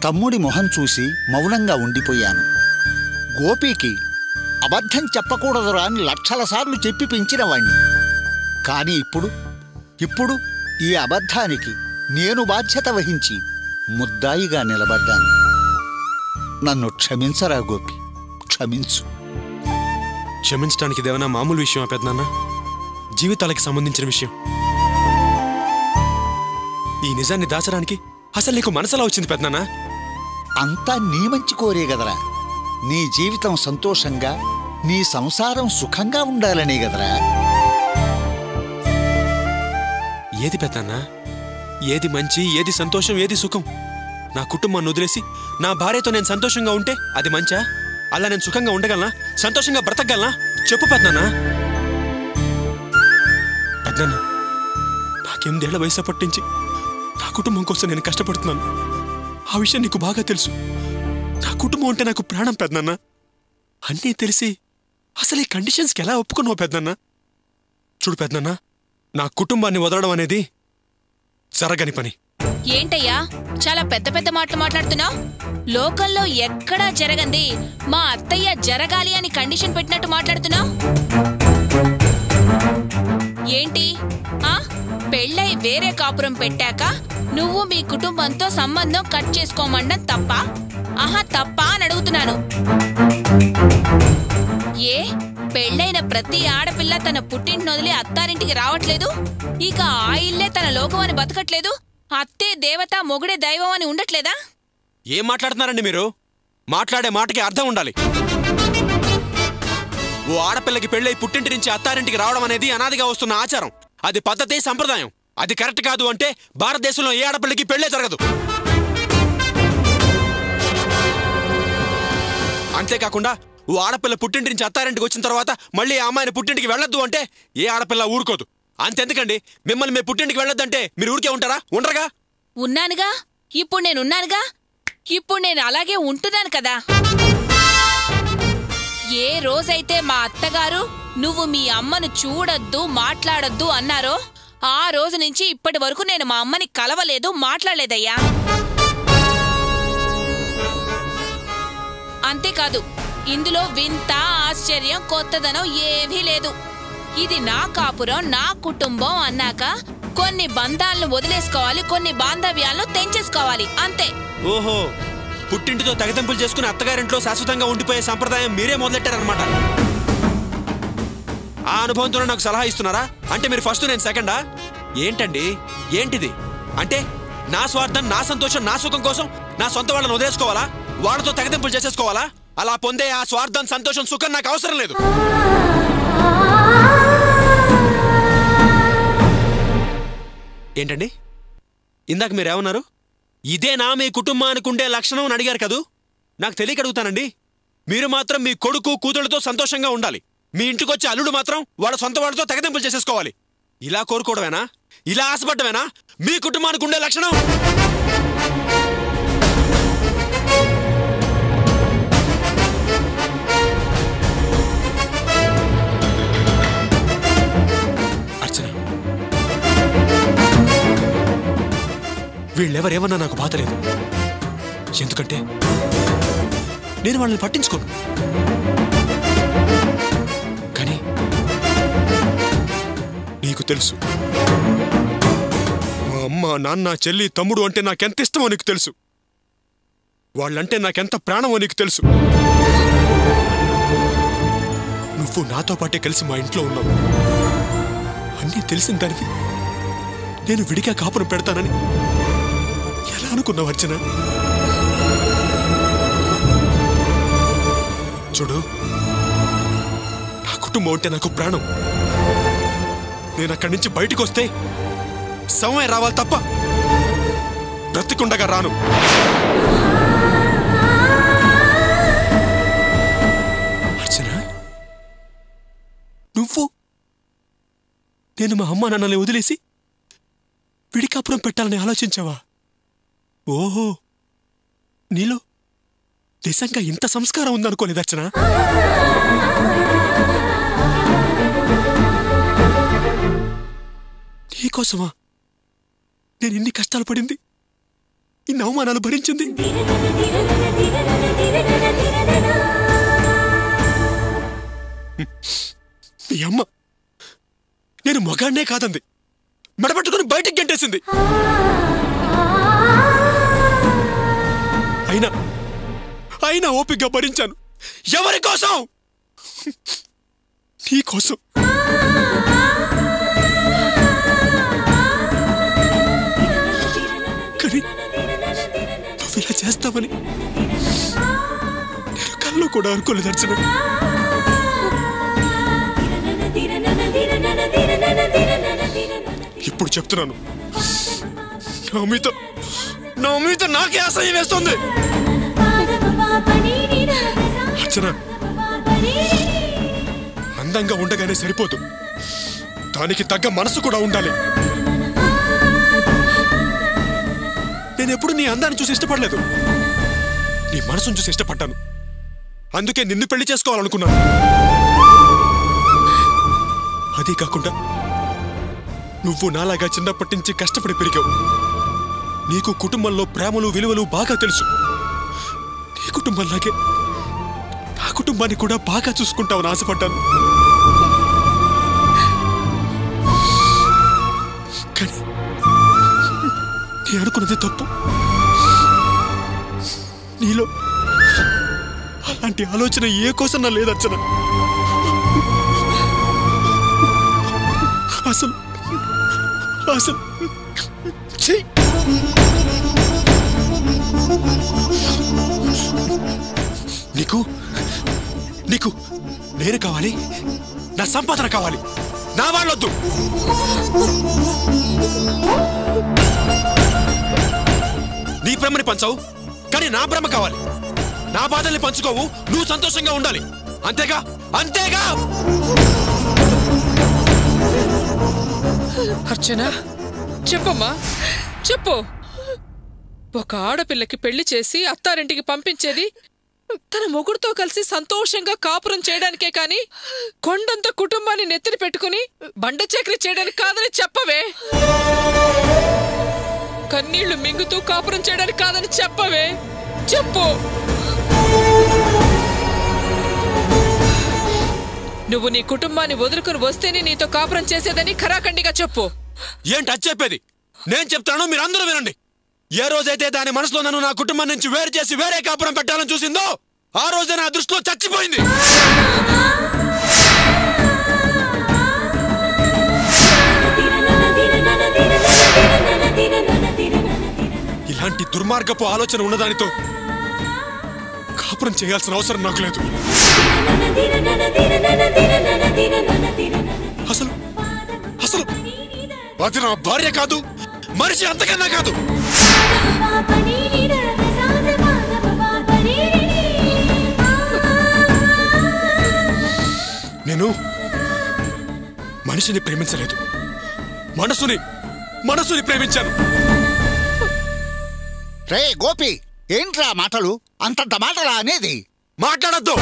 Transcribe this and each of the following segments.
తమ్ముడి మొహం చూసి మౌనంగా ఉండిపోయాను. గోపీకి అబద్ధం చెప్పకూడదురా అని లక్షల సార్లు చెప్పి పెంచినవాణ్ణి. కాని ఇప్పుడు ఈ అబద్ధానికి నేను బాధ్యత వహించి ముద్దాయిగా నిలబడ్డాను. నన్ను క్షమించరా గోపి, క్షమించు. క్షమించడానికి ఇదేమన్నా మామూలు విషయమా పెద్దనాన్న? జీవితాలకి సంబంధించిన విషయం. ఈ నిజాన్ని దాచడానికి అసలు నీకు మనసులా వచ్చింది పెద్దనాన్న? అంతా నీ మంచి కోరే గదరా. నీ జీవితం సంతోషంగా, నీ సంసారం సుఖంగా ఉండాలనే గదరా. ఏది పెద్దనాన్న? ఏది మంచి, ఏది సంతోషం, ఏది సుఖం? నా కుటుంబాన్ని వదిలేసి నా భార్యతో నేను సంతోషంగా ఉంటే అది మంచా? అలా నేను సుఖంగా ఉండగలనా? సంతోషంగా బ్రతకగలనా? చెప్పు పెద్దనాన్న. పెద్దనాన్న, నాకేందేళ్ల వయసు పట్టించి నా కుటుంబం కోసం నేను కష్టపడుతున్నాను. ఆ విషయం నీకు బాగా తెలుసు. నా కుటుంబం అంటే నాకు ప్రాణం పెద్దనాన్న. అన్నీ తెలిసి అసలు ఈ కండిషన్స్కి ఎలా ఒప్పుకున్నావు పెద్దనాన్న? చూడు పెద్దనాన్న, నా కుటుంబాన్ని వదలడం అనేది జరగని పని. ఏంటయ్యా చాలా పెద్ద పెద్ద మాటలు మాట్లాడుతున్నావు? లోకంలో ఎక్కడా జరగంది మా అత్తయ్య జరగాలి అని కండిషన్ పెట్టినట్టు మాట్లాడుతున్నావు ఏంటి? పెళ్ళై వేరే కాపురం పెట్టాక నువ్వు మీ కుటుంబంతో సంబంధం కట్ చేసుకోమండం తప్ప? తప్ప అని అడుగుతున్నాను. ఏ పెళ్ళైన ప్రతి ఆడపిల్ల తన పుట్టింటిని వదిలి అత్తారింటికి రావట్లేదు? ఇక ఆ ఇల్లే తన లోకం అని బతకట్లేదు? అత్తే దేవత, మొగుడే దైవం అని ఉండట్లేదా? ఏం మాట్లాడుతున్నారండి మీరు? మాట్లాడే మాటకి అర్థం ఉండాలి. ఓ ఆడపిల్లకి పెళ్ళై పుట్టింటి నుంచి అత్తారింటికి రావడం అనేది అనాదిగా వస్తున్న ఆచారం. అది పద్ధతి, సంప్రదాయం. అది కరెక్ట్ కాదు అంటే భారతదేశంలో ఏ ఆడపిల్లకి పెళ్ళే జరగదు. అంతేకాకుండా ఓ ఆడపిల్ల పుట్టింటి నుంచి అత్తారింటికి వచ్చిన తర్వాత మళ్ళీ ఆ అమ్మాయిని పుట్టింటికి వెళ్ళొద్దు అంటే ఏ ఆడపిల్ల ఊరుకోదు. అంతెందుకండి, మిమ్మల్ని మీ పుట్టింటికి వెళ్ళొద్దంటే మీరు ఊరికే ఉంటారా? ఉండరుగా. ఉన్నానుగా, ఇప్పుడు నేనున్నానుగా. ఇప్పుడు నేను అలాగే ఉంటున్నాను కదా. ఏ రోజైతే మా అత్తగారు నువ్వు మీ అమ్మను చూడొద్దు, మాట్లాడొద్దు అన్నారో ఆ రోజు నుంచి ఇప్పటి వరకు నేను మా అమ్మని కలవలేదు, మాట్లాడలేదయ్యా. అంతేకాదు, ఇందులో వింత, ఆశ్చర్యం, కొత్తదనం ఏమీ లేదు. ఇది నా కాపురం, నా కుటుంబం అన్నాక కొన్ని బంధాలను వదిలేసుకోవాలి, కొన్ని బాంధవ్యాలను తెంచేసుకోవాలి, అంతే. ఓహో, పుట్టింటితో తెగతింపులు చేసుకుని అత్తగారింట్లో శాశ్వతంగా ఉండిపోయే సంప్రదాయం మీరే మొదలెట్టారనమాట. ఆ అనుభవంతో నాకు సలహా ఇస్తున్నారా? అంటే మీరు ఫస్ట్, నేను సెకండా? ఏంటండి, ఏంటిది? అంటే నా స్వార్థం, నా సంతోషం, నా సుఖం కోసం నా సొంత వాళ్ళని వదిలేసుకోవాలా? వాళ్ళతో తెగతింపులు చేసేసుకోవాలా? అలా పొందే ఆ స్వార్థం, సంతోషం, సుఖం నాకు అవసరం లేదు. ఏంటండి, ఇందాక మీరేమన్నారు? ఇదేనా మీ కుటుంబానికి ఉండే లక్షణం అని అడిగారు కదూ? నాకు తెలియక అడుగుతానండి. మీరు మాత్రం మీ కొడుకు, కూతుళ్ళతో సంతోషంగా ఉండాలి. మీ ఇంటికొచ్చే అల్లుడు మాత్రం వాళ్ళ సొంత వాళ్ళతో తెగతింపులు చేసేసుకోవాలి. ఇలా కోరుకోవడమేనా? ఇలా ఆశపడ్డమేనా మీ కుటుంబానికి ఉండే లక్షణం? అర్చన, వీళ్ళెవరేమన్నా నాకు బాధ లేదు. ఎందుకంటే నేను వాళ్ళని పట్టించుకోను. కానీ నీకు తెలుసు, మా అమ్మ, నాన్న, చెల్లి, తమ్ముడు అంటే నాకెంత ఇష్టమో నీకు తెలుసు. వాళ్ళంటే నాకెంత ప్రాణమో నీకు తెలుసు. నువ్వు నాతో పాటే కలిసి మా ఇంట్లో ఉన్నావు. అన్నీ తెలిసిన దానివి నేను విడిగా కాపురం పెడతానని ఎలా అనుకున్నావు అర్చన? చూడు, నా కుటుంబం అంటే నాకు ప్రాణం. నేను అక్కడి నుంచి బయటకు వస్తే సమయం రావాలి తప్ప బ్రతికుండగా రాను. అర్చన, నువ్వు నేను మా అమ్మ నాన్నల్ని వదిలేసి విడికాపురం పెట్టాలని ఆలోచించావా? ఓహో, నీలో నిజంగా ఇంత సంస్కారం ఉందనుకోలేదు అర్చన. నీకోసమా నేను ఇన్ని కష్టాలు పడింది? ఇన్ని అవమానాలు భరించింది? మీ అమ్మ నేను మొగాన్నే కాదంది, మెడపట్టుకుని బయటికి గంటేసింది. అయినా ఓపికగా భరించాను. ఎవరి కోసం? నీ కోసం. కానీ నువ్వు ఇలా చేస్తావని నేను కల్లో కూడా అనుకోలేదు అర్చన. ఇప్పుడు చెప్తున్నాను, నా మీద నాకే అసహ్యం వేస్తుంది. అర్చన, అందంగా ఉండగానే సరిపోదు, దానికి తగ్గ మనసు కూడా ఉండాలి. నేనెప్పుడు నీ అందాన్ని చూసి ఇష్టపడలేదు, నీ మనసును చూసి ఇష్టపడ్డాను. అందుకే నిన్ను పెళ్లి చేసుకోవాలనుకున్నాను. అదే కాకుండా నువ్వు నాలాగా చిన్నప్పటి నుంచి కష్టపడి పెరిగావు. నీకు కుటుంబంలో ప్రేమలు విలువలు బాగా తెలుసు. నీ కుటుంబంలాగే నా కుటుంబాన్ని కూడా బాగా చూసుకుంటావని ఆశపడ్డాను. కానీ నేను అనుకున్నది తప్పు. నీలో అలాంటి ఆలోచన ఏ కోసం నా లేదర్చన. అసలు నీకు నేను కావాలి, నా సంపాదన కావాలి, నా వాళ్ళొద్దు. నీ ప్రేమని పంచావు, కానీ నా ప్రేమ కావాలి. నా బాధల్ని పంచుకోవు, నువ్వు సంతోషంగా ఉండాలి. అంతేగా? అర్చన, చెప్పమ్మా, చెప్పు. ఒక ఆడపిల్లకి పెళ్లి చేసి అత్తారింటికి పంపించేది తన మొగుడుతో కలిసి సంతోషంగా కాపురం చేయడానికే కాని కొండంత కుటుంబాన్ని నెత్తిని పెట్టుకుని బండ చక్రి చేయడానికి కాదని చెప్పవే. కన్నీళ్లు మింగుతూ కాపురం చేయడానికి కాదని చెప్పవే. చెప్పు. నువ్వు నీ కుటుంబాన్ని వదులుకుని వస్తేనే నీతో కాపురం చేసేదని ఖరాఖండిగా చెప్పు. ఏంటి అది చెప్పేది? నేను చెప్తాను, మీరు అందరూ వినండి. ఏ రోజైతే దాని మనసులో నన్ను నా కుటుంబం నుంచి వేరు చేసి వేరే కాపురం పెట్టాలని చూసిందో ఆ రోజే నా దృష్టిలో చచ్చిపోయింది. ఇలాంటి దుర్మార్గపు ఆలోచన ఉన్నదానితో కాపురం చేయాల్సిన అవసరం నాకు లేదు. అసలు అది నా భార్య కాదు, మనిషి అంతకన్నా కాదు. నేను మనిషిని ప్రేమించలేదు, మనసుని ప్రేమించాను. రే గోపి, ఏంట్రా మాటలు? అంతంత మాటలా అనేది? మాట్లాడద్దు,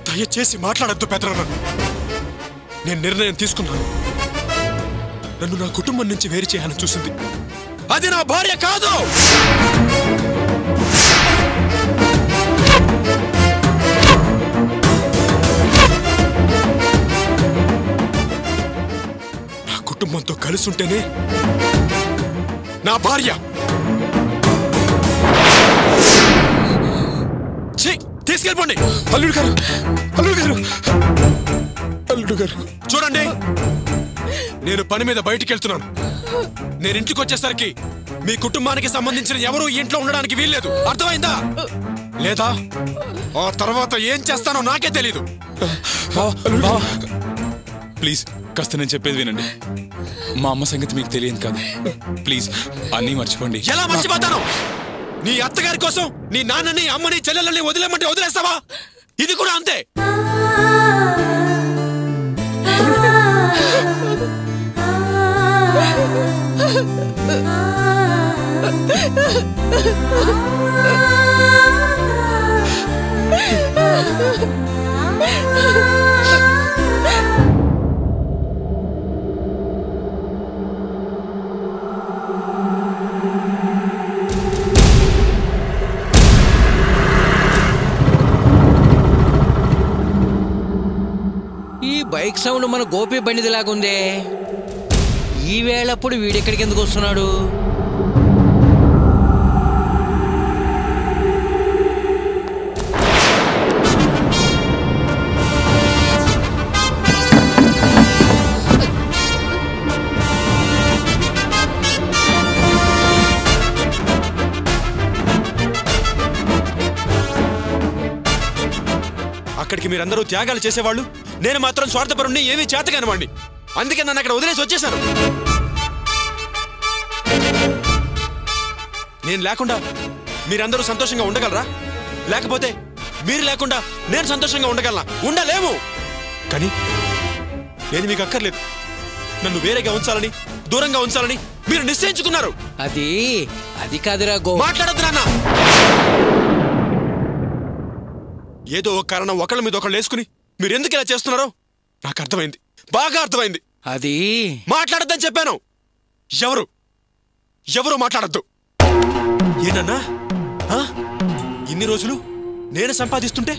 దయచేసి మాట్లాడద్దు పెదరన్న. నేను నిర్ణయం తీసుకున్నాను. నన్ను నా కుటుంబం నుంచి వేరు చేయాలని చూసింది అది నా భార్య కాదు. నా కుటుంబంతో కలిసి ఉంటేనే నా భార్య. తీసుకెళ్ళిపోండి. అల్లుడు గారు చూడండి, నేను పని మీద బయటికి వెళ్తున్నాను. నేను ఇంటికి వచ్చేసరికి మీ కుటుంబానికి సంబంధించిన ఎవరూ ఇంట్లో ఉండడానికి వీల్లేదు. అర్థమైందా? లేదా ఆ తర్వాత ఏం చేస్తానో నాకే తెలీదు. ప్లీజ్ కాస్త నేను చెప్పేది వినండి. మా అమ్మ సంగతి మీకు తెలియదు కాదు. ప్లీజ్ అన్నీ మర్చిపోండి. ఎలా మర్చిపోతాను? నీ అత్తగారి కోసం నీ నాన్నని అమ్మని చెల్లెలని వదిలేమంటే వదిలేస్తావా? ఇది కూడా అంతే. బైక్ సౌండ్ మన గోపి బండిదిలాగుందే. ఈ వేళప్పుడు వీడెక్కడికి ఎందుకు వస్తున్నాడు? అక్కడికి మీరందరూ త్యాగాలు చేసేవాళ్ళు, నేను మాత్రం స్వార్థపరుణ్ణి, ఏమీ చేతకానివాణ్ణి. అందుకే నన్ను అక్కడ వదిలేసి వచ్చేశాను. నేను లేకుండా మీరందరూ సంతోషంగా ఉండగలరా? లేకపోతే మీరు లేకుండా నేను సంతోషంగా ఉండగలనా? ఉండలేము. కానీ నేను మీకు అక్కర్లేదు. నన్ను వేరేగా ఉంచాలని, దూరంగా ఉంచాలని మీరు నిశ్చయించుకున్నారు. అది కాదురా గో. మాట్లాడద్దు నాన్న. ఏదో ఒక కారణం ఒకళ్ళ మీద ఒకళ్ళు వేసుకుని మీరు ఎందుకు ఇలా చేస్తున్నారో నాకు అర్థమైంది, బాగా అర్థమైంది. మాట్లాడద్దని చెప్పాను. ఎవరు మాట్లాడద్దు. ఏనన్నా ఇన్ని రోజులు నేను సంపాదిస్తుంటే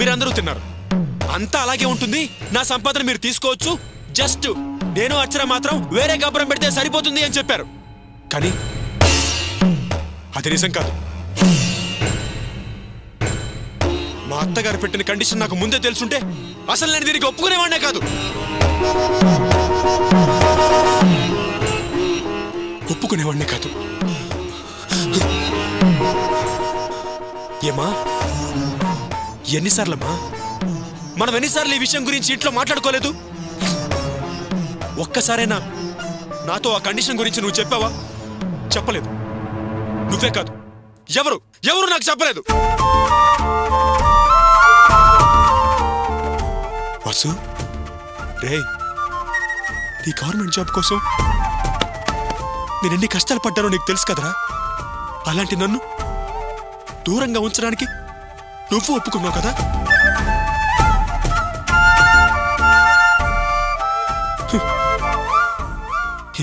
మీరందరూ తిన్నారు. అంతా అలాగే ఉంటుంది. నా సంపాదన మీరు తీసుకోవచ్చు, జస్ట్ నేను అర్చన మాత్రం వేరే కాపురం పెడితే సరిపోతుంది అని చెప్పారు. కానీ అది నిజం కాదు. మా అత్తగారు పెట్టిన కండిషన్ నాకు ముందే తెలుసుంటే అసలు నేను దీనికి ఒప్పుకునేవాడినే కాదు. ఒప్పుకునేవాడినే కాదు. ఏమా, ఎన్నిసార్లమ్మా మనం ఎన్నిసార్లు ఈ విషయం గురించి ఇంట్లో మాట్లాడుకోలేదు? ఒక్కసారైనా నాతో ఆ కండిషన్ గురించి నువ్వు చెప్పావా? చెప్పలేదు. నువ్వే కాదు, ఎవరు నాకు చెప్పలేదు. వాసు, రే, నీ గవర్నమెంట్ జాబ్ కోసం నేను ఎన్ని కష్టాలు పడ్డానో నీకు తెలుసు కదరా. అలాంటి నన్ను దూరంగా ఉంచడానికి నువ్వు ఒప్పుకున్నావు కదా.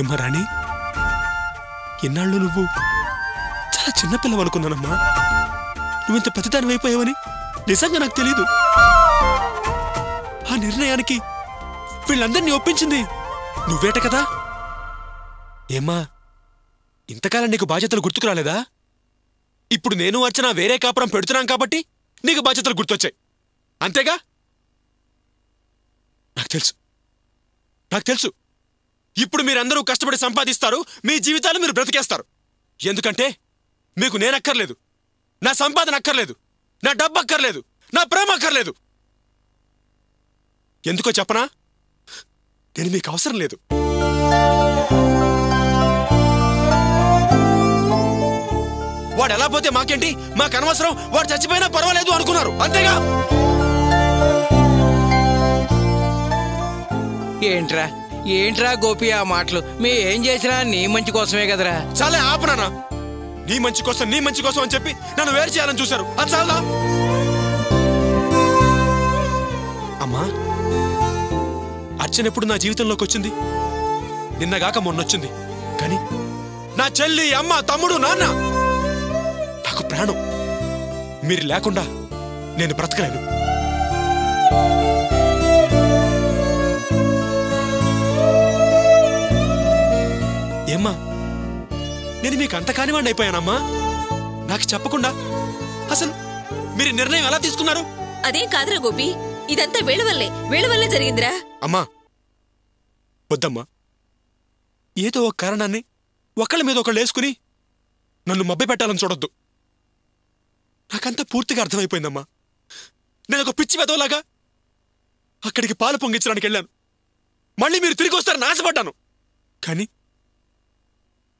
ఏమ్మా రాణి, ఎన్నాళ్ళు నువ్వు చాలా చిన్నపిల్లవు అనుకున్నానమ్మా. నువ్వింత ప్రతిదాని అయిపోయావని నిజంగా నాకు తెలీదు. ఆ నిర్ణయానికి వీళ్ళందరినీ ఒప్పించింది నువ్వేట కదా. ఏమ్మా, ఇంతకాలం నీకు బాధ్యతలు గుర్తుకు రాలేదా? ఇప్పుడు నేను అర్చన వేరే కాపురం పెడుతున్నాం కాబట్టి నీకు బాధ్యతలు గుర్తొచ్చాయి, అంతేగా? నాకు తెలుసు. ఇప్పుడు మీరందరూ కష్టపడి సంపాదిస్తారు, మీ జీవితాలు మీరు బ్రతికేస్తారు. ఎందుకంటే మీకు నేనక్కర్లేదు, నా సంపాదన అక్కర్లేదు, నా డబ్బు అక్కర్లేదు, నా ప్రేమ అక్కర్లేదు. ఎందుకో చెప్పనా? నేను మీకు అవసరం లేదు. వాడు ఎలా పోతే మాకేంటి, మాకు అనవసరం, వాడు చచ్చిపోయినా పర్వాలేదు అనుకున్నారు, అంతేగా? ఏంట్రా గోపి ఆ మాటలు? ఏం చేసినా నీ మంచి కోసమే కదరా. చాలే ఆపనా. నీ మంచి కోసం అని చెప్పి నన్ను వేరు చేయాలని చూశారు. అది చాలా. అమ్మా, అర్చన ఎప్పుడు నా జీవితంలోకి వచ్చింది? నిన్నగాక మొన్నొచ్చింది. కానీ నా చెల్లి, అమ్మ, తమ్ముడు, నాన్న నాకు ప్రాణం. మీరు లేకుండా నేను బ్రతకలేను. ఏమ్మా, నేను మీకు అంత కానివాడిని అయిపోయానమ్మా. నాకు చెప్పకుండా అసలు మీరు నిర్ణయం ఎలా తీసుకున్నారు? అదేం కాదురా గోపి, ఇదంతా వీళ్ళ వల్లే జరిగిందిరా. అమ్మా, వద్దమ్మా. ఏదో ఒక కారణాన్ని ఒకళ్ళ మీద ఒకళ్ళు వేసుకుని నన్ను మభ్య పెట్టాలని చూడొద్దు. నాకంతా పూర్తిగా అర్థమైపోయిందమ్మా. నేను ఒక పిచ్చి వెదవలాగా అక్కడికి పాలు పొంగించడానికి వెళ్ళాను. మళ్ళీ మీరు తిరిగి వస్తారని ఆశపడ్డాను. కానీ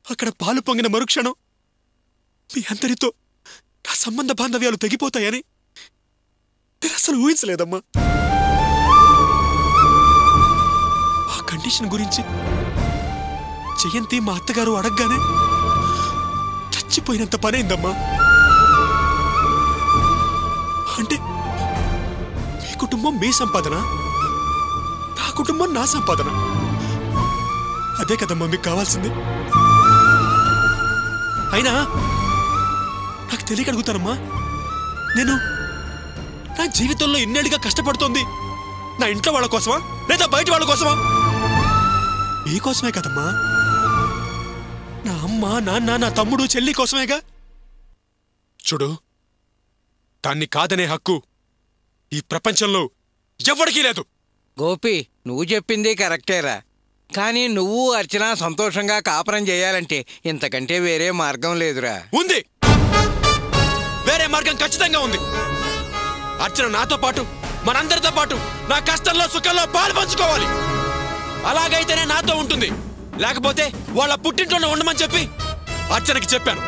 అక్కడ పాలు పొంగిన మరుక్షణం మీ అందరితో నా సంబంధ బాంధవ్యాలు తెగిపోతాయని నేను అసలు ఊహించలేదమ్మా. ఆ కండిషన్ గురించి జయంతి మా అత్తగారు అడగగానే చచ్చిపోయినంత పనైందమ్మా. అంటే మీ కుటుంబం మీ సంపాదన, నా కుటుంబం నా సంపాదన. అదే కదమ్మా మీకు కావాల్సింది. అయినా నాకు తెలియక అడుగుతానమ్మా, నేను నా జీవితంలో ఇన్నేళ్ళుగా కష్టపడుతోంది నా ఇంట్లో వాళ్ళ కోసమా లేదా బయట వాళ్ళ కోసమా? ఈ కోసమే కదమ్మా. నా అమ్మ నాన్న నా తమ్ముడు చెల్లి కోసమేగా. చూడు, దాన్ని కాదనే హక్కు ఈ ప్రపంచంలో ఎవరికీ లేదు. గోపి, నువ్వు చెప్పింది కరెక్టేరా. కానీ నువ్వు అర్చన సంతోషంగా కాపురం చేయాలంటే ఇంతకంటే వేరే మార్గం లేదురా. ఉంది, వేరే మార్గం ఖచ్చితంగా ఉంది. అర్చన నాతో పాటు, మనందరితో పాటు నా కష్టంలో సుఖంలో పాలు పంచుకోవాలి. అలాగైతేనే నాతో ఉంటుంది. లేకపోతే వాళ్ళ పుట్టింట్లోనే ఉండమని చెప్పి అర్చనకి చెప్పాను.